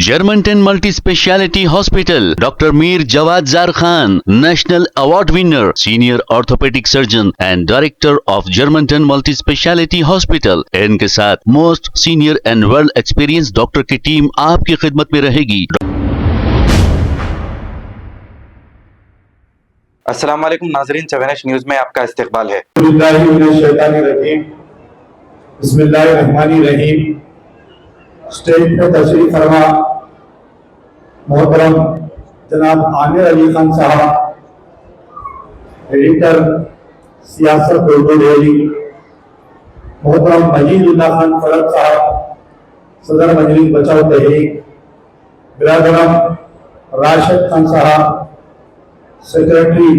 Germantown Multi Speciality Hospital, Dr. Mir Jawad Zar Khan, National Award winner, Senior Orthopedic Surgeon and Director of Germantown Multi Speciality Hospital। इनके साथ most senior and world experience doctor की team आपकी खिदमत में रहेगी। अस्सलाम वालेकुम नाज़रीन, चवेनश न्यूज में आपका इस्तकबाल है। बिस्मिल्लाहिर्रहमानिर्रहीम। स्टेज पे तशरीफ फरमा मोहतरम जनाब आमिर अली खान साहब, एडिटर सियासत उर्दू डेली, मोहतरम मजीदुल्लाह खान फरक साहब, सदर मजलिस बचाओ तहरीक, बिरादरम राशिद खान साहब, सेक्रेटरी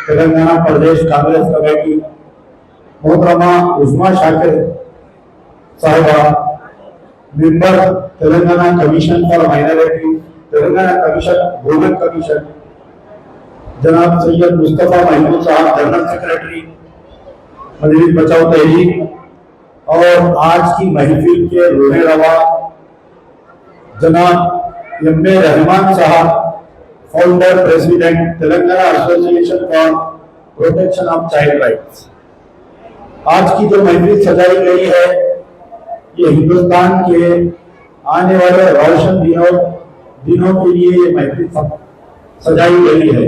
तेलंगाना प्रदेश कांग्रेस कमेटी, मोहतरमा उस्मा शाकिर साहिबा, member Telangana commission for minority, Telangana commission women commission, जनाब सैयद मुस्तफा महमूद साहब, जनरल सेक्रेटरी मजलिस बचाओ तहरीक, और आज की महफिल के रोहे रवा जनाब एम ए रहमान साहब, founder president Telangana association for protection of child rights. आज की जो महफिल सजाई गई है ये हिंदुस्तान के आने वाले रोशन दिनों के लिए ये महफिल सजाई गई है।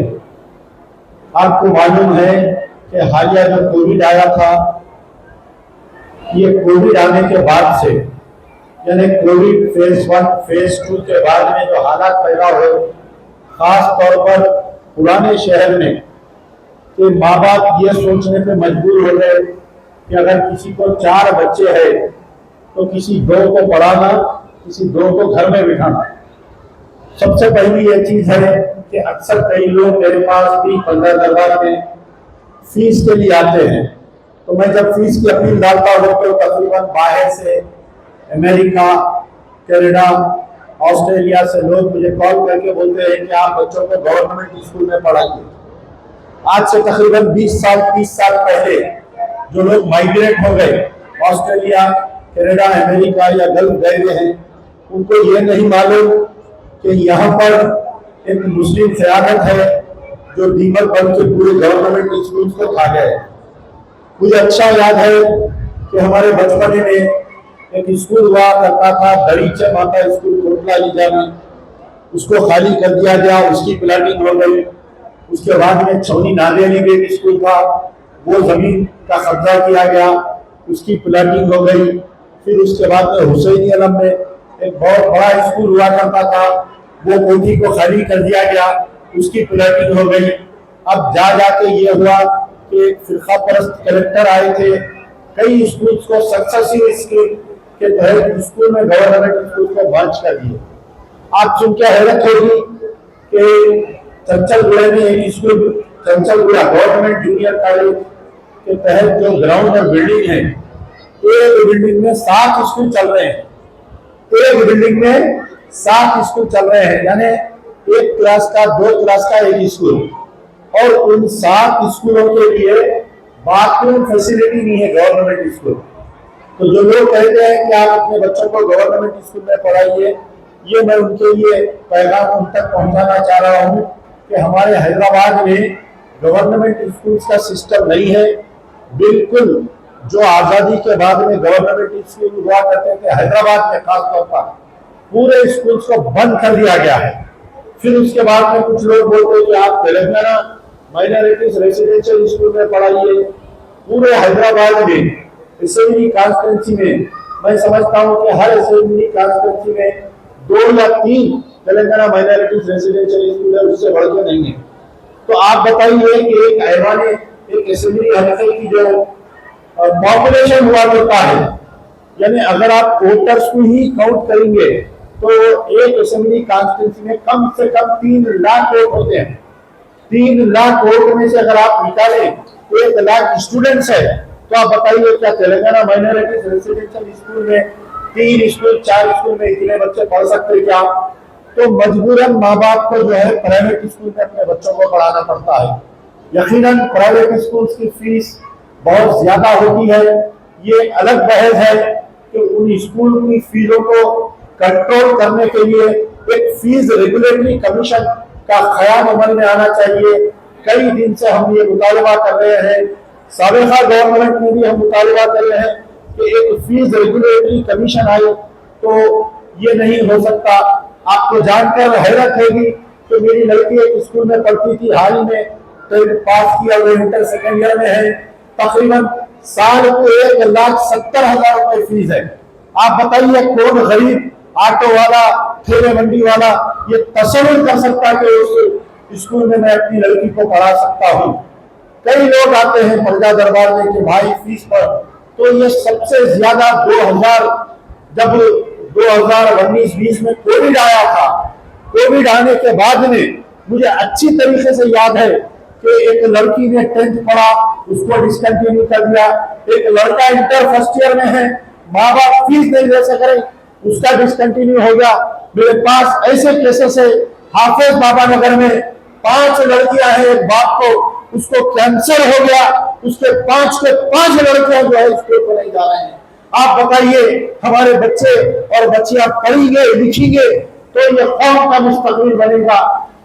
आपको मालूम है कि हालिया जो कोविड आया था, ये कोविड आने के बाद से, यानी कोविड फेज 1 फेज 2 के बाद में जो हालात पैदा हुए, खास तौर पर पुराने शहर में, कि माँ बाप ये सोचने पे मजबूर हो गए कि अगर किसी को 4 बच्चे हैं तो किसी 2 को पढ़ाना, किसी 2 को घर में बिठाना। सबसे पहली ये चीज है कि अक्सर कई लोग मेरे पास भी 15 में फीस के लिए आते हैं, तो मैं जब फीस की अपील डालता हूँ तो तकरीबन बाहर से, अमेरिका, कनाडा, ऑस्ट्रेलिया से लोग मुझे कॉल करके बोलते हैं कि आप बच्चों को गवर्नमेंट स्कूल में पढ़ाइए। आज से तकरीबन 20 साल 30 साल पहले जो लोग माइग्रेट हो गए, ऑस्ट्रेलिया, कनाडा, अमेरिका या गल्फ गए हुए हैं, उनको ये नहीं मालूम कि यहाँ पर एक मुस्लिम क़यादत है जो दीमक बन के पूरे गवर्नमेंट स्कूल को खा गए। मुझे अच्छा याद है कि हमारे बचपन में एक स्कूल हुआ करता था, दरीचे माता स्कूल कोटला लीजा में, उसको खाली कर दिया गया, उसकी प्लाटिंग हो गई। उसके बाद में छौनी नादियाली में एक स्कूल था, वो जमीन का कब्जा किया गया, उसकी प्लाटिंग हो गई। फिर उसके बाद में हुसैनी आलम में एक बहुत बड़ा स्कूल हुआ करता था, वो कोठी को खाली कर दिया गया, उसकी प्लाटिंग हो गई। अब जाके ये हुआ कि फिरका परस्त कलेक्टर आए थे, कई स्कूल्स को सक्सेसिव स्कीम के तहत स्कूल में गवर्नमेंट स्कूल को मर्ज कर दिए। आप सुन के हैरत होगी कि चंचलगुड़ा में एक school, Chanchalguda government junior college के तहत जो ग्राउंड और बिल्डिंग है, एक बिल्डिंग में 7 स्कूल चल रहे हैं। एक बिल्डिंग में 7 स्कूल चल रहे हैं, यानी एक क्लास का 2 क्लास का एक स्कूल, और उन 7 स्कूलों के लिए बाथरूम फैसिलिटी नहीं है गवर्नमेंट स्कूल। तो जो लोग कहते हैं कि आप अपने बच्चों को गवर्नमेंट स्कूल में पढ़ाइए, ये मैं उनके लिए पैगाम उन तक पहुंचाना चाह रहा हूं कि हमारे हैदराबाद में गवर्नमेंट स्कूल का सिस्टम नहीं है। बिल्कुल जो आजादी के बाद में गवर्नमेंट स्कूल हुआ करते थे हैदराबाद में, खास तौर पर पूरे स्कूल्स को बंद कर दिया गया है। फिर उसके बाद में कुछ लोग बोलते हैं कि आप तेलंगाना माइनॉरिटीज रेसिडेंशियल स्कूल में पढ़ाइए। पूरे हैदराबाद में असेंबली कॉन्स्टिट्यूंसी में मैं समझता हूँ कि हर असेंबली कॉन्स्टिट्यूंसी में 2 या 3 तेलंगाना माइनॉरिटीज रेसिडेंशियल स्कूल है, उससे बढ़ के नहीं है। तो आप बताइए कि एक ऐवाने, एक असेंबली हल्के की जो पॉपुलेशन हुआ करता है, यानी अगर आप वोटर्स को ही काउंट करेंगे तो एक असेंबली कॉन्स्टिट्यूंसी में कम से कम 3 लाख वोट होते हैं। 3 लाख वोट में से अगर आप निकालें तो 1 लाख स्टूडेंट्स है, तो आप बताइए क्या तेलंगाना माइनॉरिटीज रेसिडेंशियल स्कूल में 3 स्कूल 4 स्कूल में इतने बच्चे पढ़ सकते क्या? तो मजबूरन माँ बाप को जो है प्राइवेट स्कूल में अपने बच्चों को पढ़ाना पड़ता है। यकीनन प्राइवेट स्कूल की फीस बहुत ज्यादा होती है। ये अलग बहस है कि उन स्कूल की फीसों को कंट्रोल करने के लिए एक फीस रेगुलेटरी कमीशन का ख्याल अमल में आना चाहिए। कई दिन से हम ये मुतालबा कर रहे हैं, साबिक़ा गवर्नमेंट में भी हम मुतालबा कर रहे हैं कि एक फीस रेगुलेटरी कमीशन आए, तो ये नहीं हो सकता। आपको जानकर हैरत होगी कि मेरी लड़की एक स्कूल में पढ़ती थी, हाल ही में 12th पास किया, वो इंटर सेकेंड ईयर में है। तकरीबन साल को 1,70,000 रुपए फीस है। आप बताइए कौन गरीब ऑटो वाला, ठेले मंडी वाला ये तसव्वुर कर सकता है कि उस स्कूल में मैं अपनी लड़की को पढ़ा सकता हूँ। कई लोग आते हैं प्रजा दरबार में कि भाई फीस पर, तो ये सबसे ज्यादा 2000 जब 2019-20 में कोविड आया था, कोविड आने के बाद में मुझे अच्छी तरीके से याद है कि एक लड़की ने 10th पढ़ा, उसको डिसकंटिन्यू कर दिया। एक लड़का इंटर फर्स्ट ईयर में है, माँ बाप फीस नहीं दे सक रहे, उसका डिसकंटिन्यू हो गया। मेरे पास ऐसे केसेस है, हाफिज बाबा नगर में 5 लड़कियां हैं, एक बाप को उसको कैंसर हो गया, उसके 5 के 5 लड़कियां जो है स्कूल को नहीं जा रहे हैं। आप बताइए हमारे बच्चे और बच्चियां पढ़ेंगे लिखेंगे तो ये कौम का मुस्तकबिल बनेगा।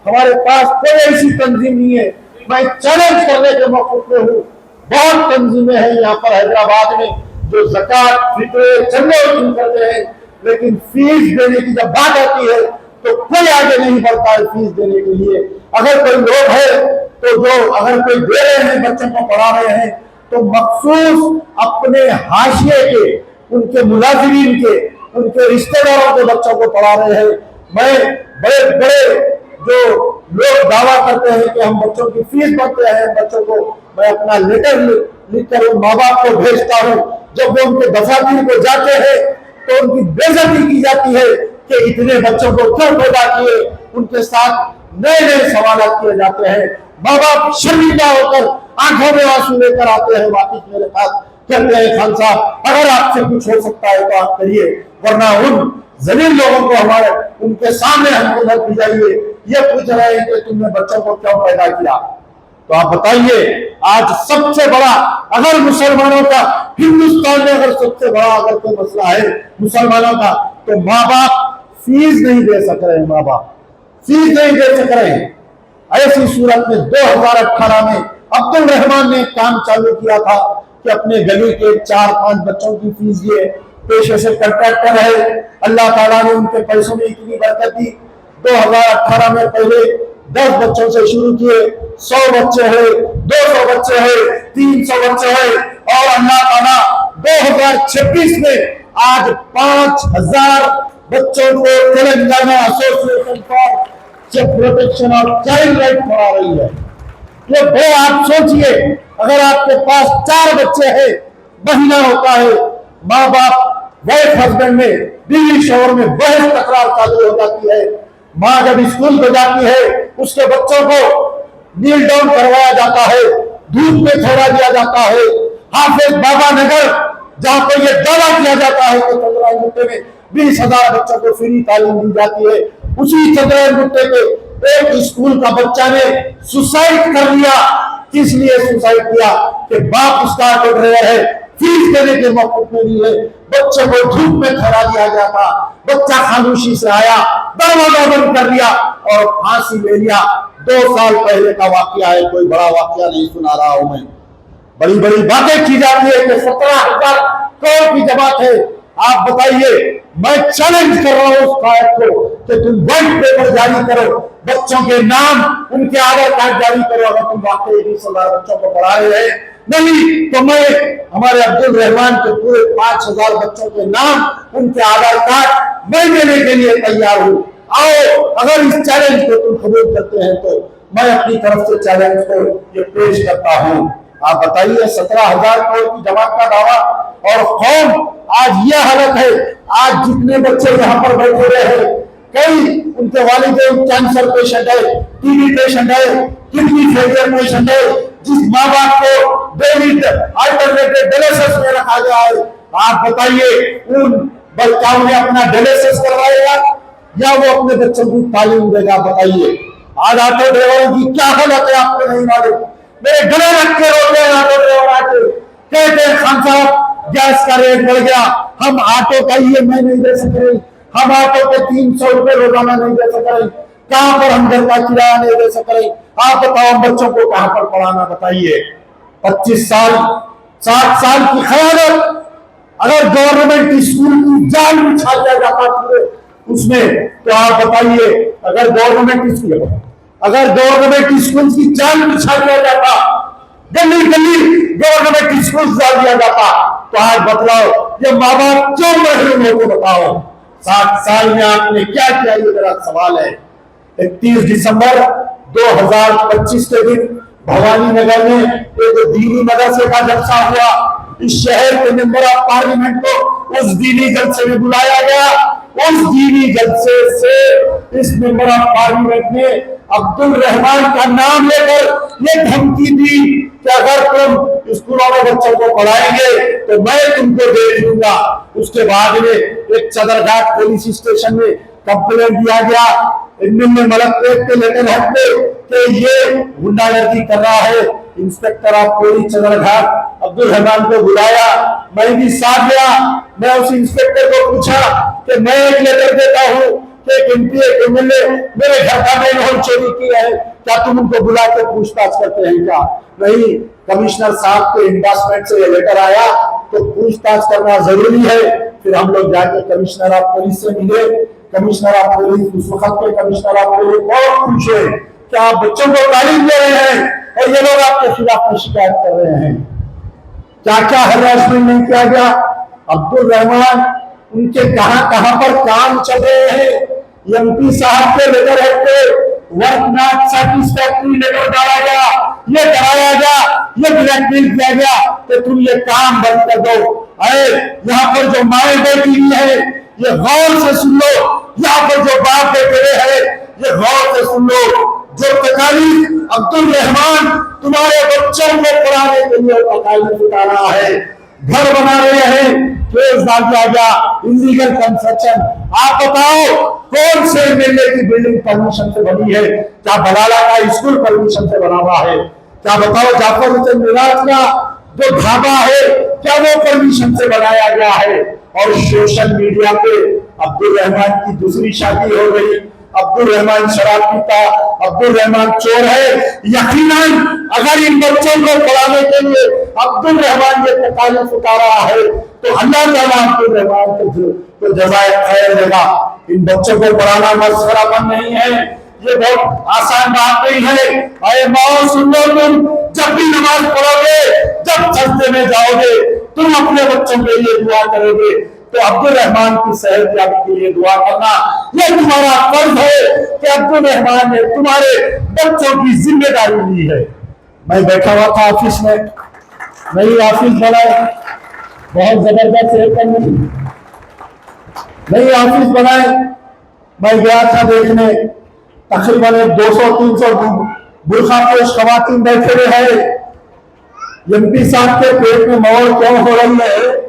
हमारे पास कोई ऐसी तंजीम नहीं है। मैं चैलेंज करने के मौके पे हूँ, बहुत तंजीमें हैं यहाँ पर हैदराबाद में जो ज़कात फित्रे चंदे वसूल करते हैं, लेकिन फीस देने की जब बात आती है तो कोई आगे नहीं बढ़ता है फीस देने के लिए। अगर कोई लोग है तो जो अगर कोई दे रहे हैं, बच्चों को पढ़ा रहे हैं, तो मखसूस अपने हाशिए के, उनके मुलाजिमीन के, उनके रिश्तेदारों के बच्चों को पढ़ा रहे हैं। मैं बड़े बड़े जो लोग दावा करते हैं कि हम बच्चों की फीस भरते हैं, बच्चों को मैं अपना लेटर लिखकर उन माँ बाप को भेजता हूँ। जब वो उनके दफातर को जाते हैं तो उनकी बेइज्जती की जाती है कि इतने बच्चों को क्यों पैदा किए, उनके साथ नए नए सवाल किए जाते हैं। माँ बाप शर्मिंदा होकर आंखों में आंसू लेकर आते हैं, वापिस मेरे पास कहते हैं खान साहब अगर आपसे कुछ हो सकता है तो आप करिए, वरना उन जलील लोगों को हमारे उनके सामने हमको मत भिजाइए। ये पूछ रहे हैं कि तुमने बच्चों को क्यों पैदा किया। तो आप बताइए, आज सबसे बड़ा अगर मुसलमानों का, हिंदुस्तान में अगर सबसे बड़ा अगर कोई मसला है मुसलमानों का, तो माँ बाप फीस नहीं दे सक रहे हैं, माँ बाप फीस नहीं दे सक रहे हैं। ऐसी सूरत में 2018 में अब्दुल रहमान ने काम चालू किया था कि अपने गली के 4-5 बच्चों की फीस ये पेशे से कंट्रैक्टर है, अल्लाह ताला ने उनके पैसों में इतनी बरकत दी। 2018 में पहले 10 बच्चों से शुरू किए, 100 बच्चे हैं, 200 बच्चे हैं, 300 बच्चे हैं, और अल्लाह ताला 2026 में आज 5000 बच्चों को Telangana association for protection of child right पढ़ा रही है। ये भाई आप सोचिए, अगर आपके पास 4 बच्चे हैं, महीना होता है, माँ बाप वाइफ हस्बैंड में, बीवी शौहर में बहस तकरार चालू हो जाती है। माँ जब स्कूल में जाती है, उसके बच्चों को नील डाउन करवाया जाता है, धूप में ठहरा दिया जाता है। हाफिज बाबा नगर जहां पर यह दावा किया जाता है कि चंद्रायन गुट्टे में 20,000 बच्चों को फ्री तालीम दी जाती है, उसी चंद्रायन गुट्टे के एक स्कूल का बच्चा ने सुसाइड कर लिया। किस लिए सुसाइड किया कि बाप उसका ऑटो ड्राइवर है, फीस देने के मौके में नहीं है, बच्चे को धूप में ठहरा दिया गया था, बच्चा खामोशी से आया, दरवाजा बंद कर दिया और फांसी ले लिया। 2 साल पहले का वाकया है, कोई बड़ा वाकया नहीं सुना रहा हूं मैं। बड़ी बड़ी बातें की जाती है कि 17,000 करोड़ की जमात है। आप बताइए, मैं चैलेंज कर रहा हूं उस कायद को कि तुम व्हाइट पेपर जारी करो, बच्चों के नाम, उनके आधार कार्ड जारी करो। अगर तुम वाकई 20,000 बच्चों को पढ़ा रहे हैं, नहीं तो मैं हमारे अब्दुल रहमान के पूरे 5,000 बच्चों के नाम, उनके आधार कार्ड मैं देने के लिए तैयार हूं। आओ, अगर इस चैलेंज को तुम कबूल करते हैं तो मैं अपनी तरफ से चैलेंज को ये पेश करता हूं। आप बताइए, 17,000 करोड़ की जमात का दावा और कौम, आज यह हालत है। आज जितने बच्चे यहाँ पर बैठे हुए हैं, कई उनके वालिदैन कैंसर पेशेंट है, टीबी पेशेंट है, किडनी फेलियर पेशेंट है, जिस माँ बाप को डेविड अल्टरनेटिव डायलिसिस में रखा गया है। आप बताइए, उन बच्चों ने अपना डायलिसिस करवाएगा या वो अपने बच्चों की तालीम देगा? बताइए, आज ऑटो ड्राइवरों की क्या हालत है आपको नहीं मालूम। मेरे गले रख के रोते हैं ऑटो ड्राइवर आके, कहते हैं खान साहब गैस का रेट बढ़ गया, हम ऑटो का EMI नहीं दे सक रहे, हम आपको 300 रुपए रोजाना नहीं दे सक रहे, कहां पर हम घर का किराया नहीं दे सक रहे। आप बताओ हम बच्चों को कहां पर पढ़ाना, बताइए। 25 साल 7 साल की खयानत, अगर गवर्नमेंट स्कूल की जाल बिछा दिया जाता पूरे उसमें, तो आप बताइए अगर गवर्नमेंट स्कूल की जाल बिछा दिया जाता, गली गली गवर्नमेंट स्कूल डाल दिया जाता, तो आज बतलाओ ये माँ बाप क्यों महरूम हो, को बताओ। 7 साल में आपने क्या किया, ये मेरा सवाल है। 31 दिसंबर 2025 के दिन भवानी नगर में एक दीनी मदरसे का जलसा हुआ। इस शहर के मेंबर ऑफ पार्लियामेंट को उस दीनी जलसे में बुलाया गया। उस दीनी जलसे से इस मेंबर ऑफ पार्लियामेंट ने अब्दुल रहमान का नाम लेकर ये धमकी दी कि अगर तुम स्कूलों में बच्चों को पढ़ाएंगे तो मैं तुमको देख लूंगा। उसके बाद में एक चदरघाट पुलिस स्टेशन में कंप्लेंट दिया गया, इनमें मलकपेट के लेटर हेड पे कि ये गुंडागर्दी कर रहा है। Inspector of police Chaderghat Abdul Rahman को बुलाया, मैं भी साथ गया। मैं उस इंस्पेक्टर को पूछा कि मैं एक लेटर देता हूँ कि एक एमपी एमएलए मेरे घर का मेन होल चोरी किया है, क्या तुम उनको बुला के पूछताछ करते हैं क्या? नहीं, कमिश्नर साहब के इंडोर्समेंट से ये लेटर आया तो पूछताछ करना जरूरी है। फिर हम लोग जाके कमिश्नर ऑफ पुलिस से मिले। कमिश्नर ऑफ पुलिस उस वक्त के कमिश्नर ऑफ पुलिस बहुत पूछे कि आप बच्चों को तालीम दे रहे हैं और ये लोग आपके खिलाफ में शिकायत कर रहे हैं, क्या क्या हरासमेंट नहीं किया गया। अब्दुल रहमान उनके कहां पर काम चल रहे हैं, एमपी साहब के लेटर हेड पे वर्क नॉट सैटिस्फैक्टरी लेटर डाला गया, ये कराया गया, ये ब्लैकमेल किया गया कि तुम ये काम बंद कर दो। अरे यहाँ पर जो माए बैठी हुई है ये गौर से सुन लो, यहाँ पर जो बाप बेटे हैं ये गौर से सुन लो। जो तकालीफ अब्दुल रहमान तुम्हारे बच्चों को पढ़ाने के लिए तकालीफ उठा रहा है, घर बना रहे हैं, केस डाल दिया गया, इलीगल कंस्ट्रक्शन। आप बताओ कौन से एमएलए की बिल्डिंग परमिशन से बनी है? क्या बलाला का स्कूल परमिशन से बना हुआ है? क्या बताओ जाफर हुसैन मिराज का जो ढाबा है क्या वो परमिशन से बनाया गया है? और सोशल मीडिया पे अब्दुल रहमान की दूसरी शादी हो गई, अब्दुल रहमान शराब पीता, अब्दुल रहमान चोर है। यकीनन अगर इन बच्चों को पढ़ाने के लिए अब्दुल रहमान ये तकालीफ उठा रहा है तो अल्लाह ताला अब्दुल रहमान को जज़ाए खैर देगा। इन बच्चों को पढ़ाना मसखरापन नहीं है, ये बहुत आसान बात नहीं है। अरे माओ सुन लो, तुम जब भी नमाज पढ़ोगे, जब सजदे में जाओगे, तुम अपने बच्चों के लिए दुआ करोगे तो अब्दुल रहमान की सेहतयाबी के लिए दुआ करना ये तुम्हारा फर्ज है कि अब्दुल रहमान ने तुम्हारे बच्चों की जिम्मेदारी ली है। मैं बैठा हुआ था ऑफिस में, नई ऑफिस बनाए, बहुत जबरदस्त नई ऑफिस बनाए। मैं गया था देखने, तकरीबन 200-300 बुरखापोश खवातीन बैठे हुए हैं। एमपी साहब के पेट में मोर क्यों हो रही है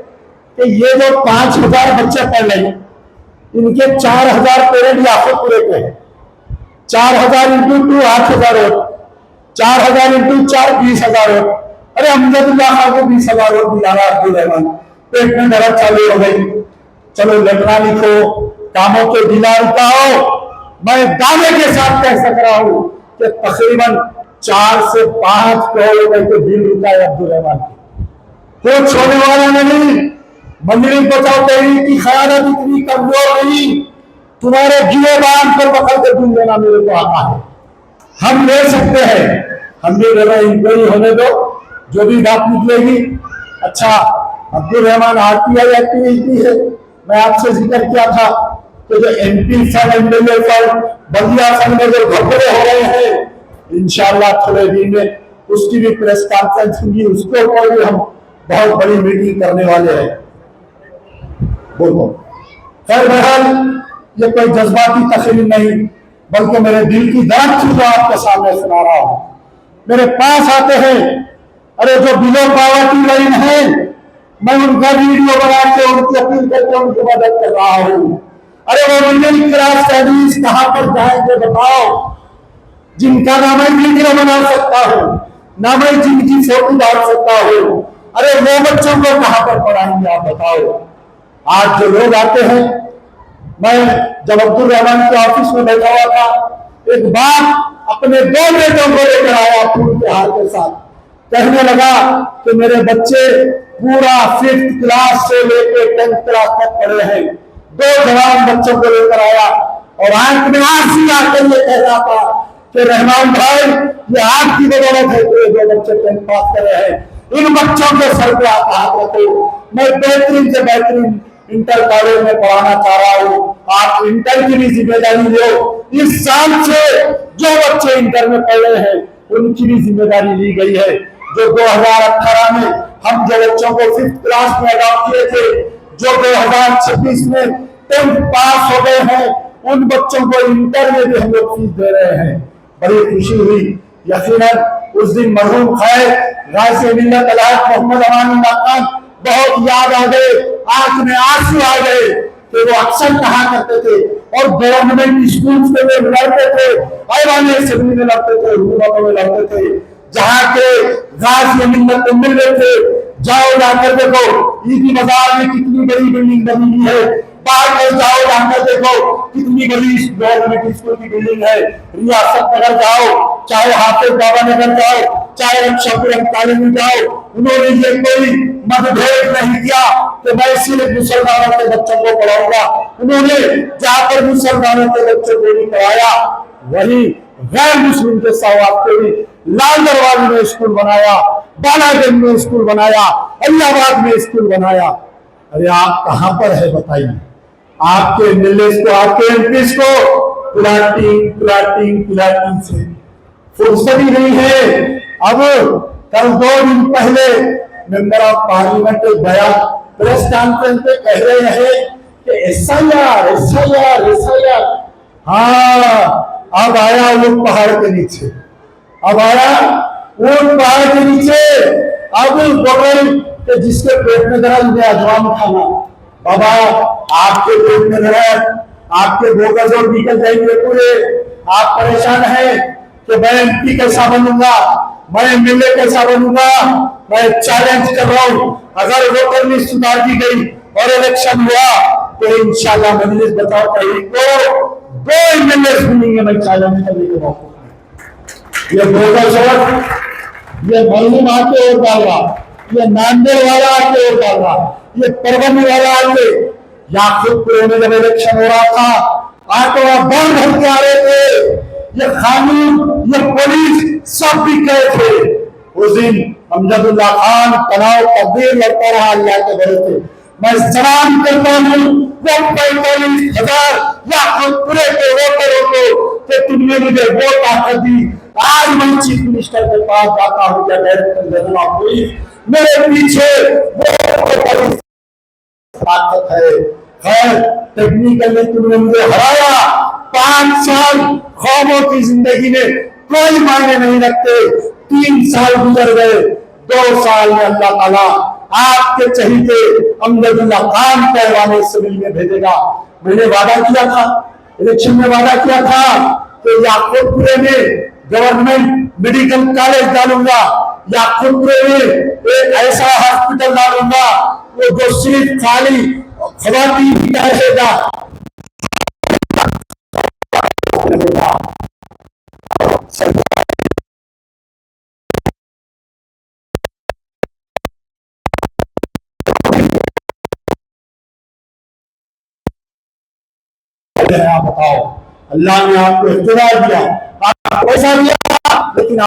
कि ये जो 5000 बच्चे पढ़ रहे हैं इनके 4000 पेरेंट याफत पूरे के हैं। 4000 इंटू 2 8000 हो, 4000 इंटू 4 20,000 हो। अरे अमजदुल्लाह खान को 20,000 वोट दिलाना अब्दुल रहमान, पेट में दर्द चालू हो गई। चलो लेटना लिखो, कामों के बिना रुकाओ। मैं दावे के साथ कह सक रहा हूं कि तकरीबन 4 से 5 करोड़ रुपए के बिल रुका है अब्दुल रहमान की, कोई छोड़ने वाला नहीं। मंदिर बचाओ तहरीक की खयानत इतनी कमजोर नहीं, तुम्हारे गिरेबान को पकड़ के बिल देना मेरे को आता है। हम ले सकते हैं, हम भी जरा इंक्वायरी होने दो, जो भी बात निकलेगी। अच्छा, अब्दुल रहमान आरटीआई एक्टिविस्ट भी है। मैं आपसे जिक्र किया था कि जो एमपी फंड एमएलए फंड बल्दिया फंड में जो घपले हो रहे हैं, इंशाल्लाह थोड़े दिन में उसकी भी प्रेस कॉन्फ्रेंस होगी, उसके ऊपर भी हम बहुत बड़ी मीटिंग करने वाले हैं। बोलो खैर बहरहाल ये कोई जज्बाती तकरीर नहीं बल्कि मेरे दिल की दर्द थी जो आपके सामने सुना रहा हूं। मेरे पास आते हैं, अरे जो बिलो पावर्टी लाइन है मैं उनका वीडियो बना के उनकी अपील करके उनकी मदद कर रहा हूं। अरे वो मिडिल क्लास फैमिलीज कहां पर जाएंगे बताओ, जिनका ना मैं वीडियो बना सकता हूं, ना मैं जिनकी फोटो डाल सकता हूं। अरे वो बच्चों को कहां पर पढ़ाएंगे आप बताओ। आज जो लोग आते हैं मैं जब अब्दुल रहमान के ऑफिस में बैठा हुआ था, एक बाप अपने 2 बेटों को लेकर आया फूल के हार के साथ, कहने लगा कि मेरे बच्चे पूरा 5th क्लास से लेकर 10th क्लास तक पढ़े हैं। 2 जवान बच्चों को लेकर आया और आंख में आंसू आकर ये कह रहा था कि रहमान भाई, ये आपकी बदौलत है कि 2 बच्चे 10th पास कर रहे हैं। इन बच्चों के सर पे आप हाथ रखो। मैं बेहतरीन से बेहतरीन इंटर कॉलेज में पढ़ाना चाह रहा हूँ, आप इंटर की भी जिम्मेदारी लो। इस साल से जो बच्चे इंटर में पढ़ रहे हैं उनकी भी जिम्मेदारी ली गई है। जो 2018 में हम जो बच्चों को 5th क्लास में अडॉप्ट किए थे, जो 2026 में 10th पास हो गए हैं, उन बच्चों को इंटर में भी हम लोग फीस दे रहे हैं। बड़ी खुशी हुई। यकीनन उस दिन मरहूम खैर गाज़ी मिल्लत अलहाज मोहम्मद अमानुल्लाह खान बहुत याद आ गए, आंख में आंसू आ गए कि वो अक्सर कहा करते थे और गवर्नमेंट स्कूल से वे लड़ते थे, ऐवान असेंबली में लड़ते थे, हुकूमतों में लड़ते थे, जहाँ के गाज़ी मिल्लत मिल रहे थे। जाओ जाकर देखो ईदी बाजार में कितनी बड़ी बिल्डिंग बनी हुई है, बाहर में जाओ जाकर देखो कितनी बड़ी गवर्नमेंट स्कूल की बिल्डिंग है। रियासत नगर जाओ, चाहे हाफिज बाबा नगर जाओ, चाहे रक्षापुरम कॉलेज में जाओ, उन्होंने ये कोई मतभेद नहीं किया कि मैं सिर्फ मुसलमानों के बच्चों को पढ़ाऊंगा। उन्होंने जाकर मुसलमानों के बच्चों को भी पढ़ाया, वही गैर मुस्लिम के साथ भी लाल दरवाजे में स्कूल बनाया, बालागंज में स्कूल बनाया, इलाहाबाद में स्कूल बनाया। अरे आप कहां पर है बताइए? आपके एमएलए को, आपके एमपी को प्लाटिंग से फुर्सत ही नहीं है। अब कल 2 दिन पहले मेंबर ऑफ पार्लियामेंट गया, प्रेस कॉन्फ्रेंस पे कह रहे हैं कि एसआईआर। हाँ, अब आया वो पहाड़ के नीचे, अब आया वो पहाड़ के नीचे। अब बगल के जिसके पेट में दर्द उन्हें अजवाम खाना। बाबा आपके पेट में दर्द, आपके बोगस और निकल जाएंगे पूरे। आप परेशान हैं कि मैं एमपी कैसा बनूंगा, मैं एमएलए कैसा बनूंगा। मैं चैलेंज कर रहा हूं, अगर वोटर लिस्ट सुधार दी गई और इलेक्शन हुआ तो इंशाल्लाह मजलिस बताओ कहीं को 2 एमएलए मिलेंगे। मैं चैलेंज करने के मौके ये बोगस और ये मजलूम आके और डाल रहा, ये नांदेड़ वाला आके और डाल रहा, ये परगनी वाला आके। याकूबपुर में जब इलेक्शन हो रहा था, आके वहां बम भर के आ रहे थे, ये कानून, ये पुलिस सब भी गए थे। उस दिन अमजदुल्ला खान तनाव तकदीर लड़ता रहा अल्लाह के भरोसे। मैं सलाम करता हूँ वो 45,000 याकूबपुर के वोटरों को कि तुमने मुझे वोट ताकत दी। आज मैं चीफ मिनिस्टर के पास जाता हूँ या डायरेक्टर जनरल ऑफ पुलिस, मेरे पीछे वो ताकत है। खैर टेक्निकली तुमने मुझे हराया। 5 साल ख्वाबों की जिंदगी में कोई मायने नहीं रखते। 3 साल गुजर गए, 2 साल में अल्लाह ताला आपके चहीते अमजदुल्ला खान को ऐवान असेंबली में भेजेगा। मैंने वादा किया था, इलेक्शन में वादा किया था कि याकूबपुर में गवर्नमेंट मेडिकल कॉलेज डालूंगा, याकूबपुर में एक ऐसा हॉस्पिटल डालूंगा वो जो सिर्फ खाली खवातीन का रहेगा। आप बताओ, अल्लाह ने आपको इख्तियार दिया, आपको पैसा दिया, लेकिन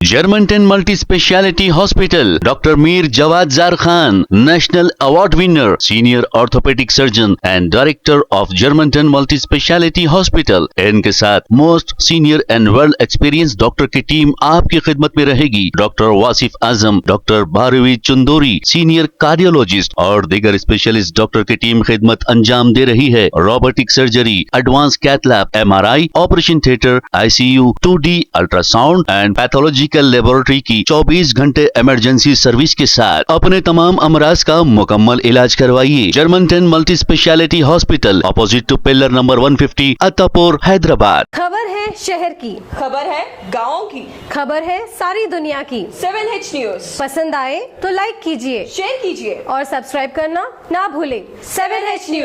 Germantown Multi Speciality Hospital, Dr. Mir Jawad Zar Khan, National Award winner, Senior Orthopedic Surgeon and Director of Germantown Multi Speciality Hospital। इनके साथ most senior and world experience doctor की टीम आपकी खिदमत में रहेगी। Doctor Wasif Azam, doctor Bharvi Chandori, senior cardiologist और दीगर specialist doctor की टीम खिदमत अंजाम दे रही है। Robotic surgery, advance cath lab, MRI, operation theatre, ICU, 2D ultrasound and pathological medical laboratory की 24 घंटे इमरजेंसी सर्विस के साथ अपने तमाम अमराज का मुकम्मल इलाज करवाइए। Germanten multi speciality hospital, opposite to pillar number 150, Attapur, Hyderabad. खबर है शहर की, खबर है गाँव की, खबर है सारी दुनिया की। 7H न्यूज पसंद आए तो लाइक कीजिए, शेयर कीजिए और सब्सक्राइब करना ना भूलें। 7H news.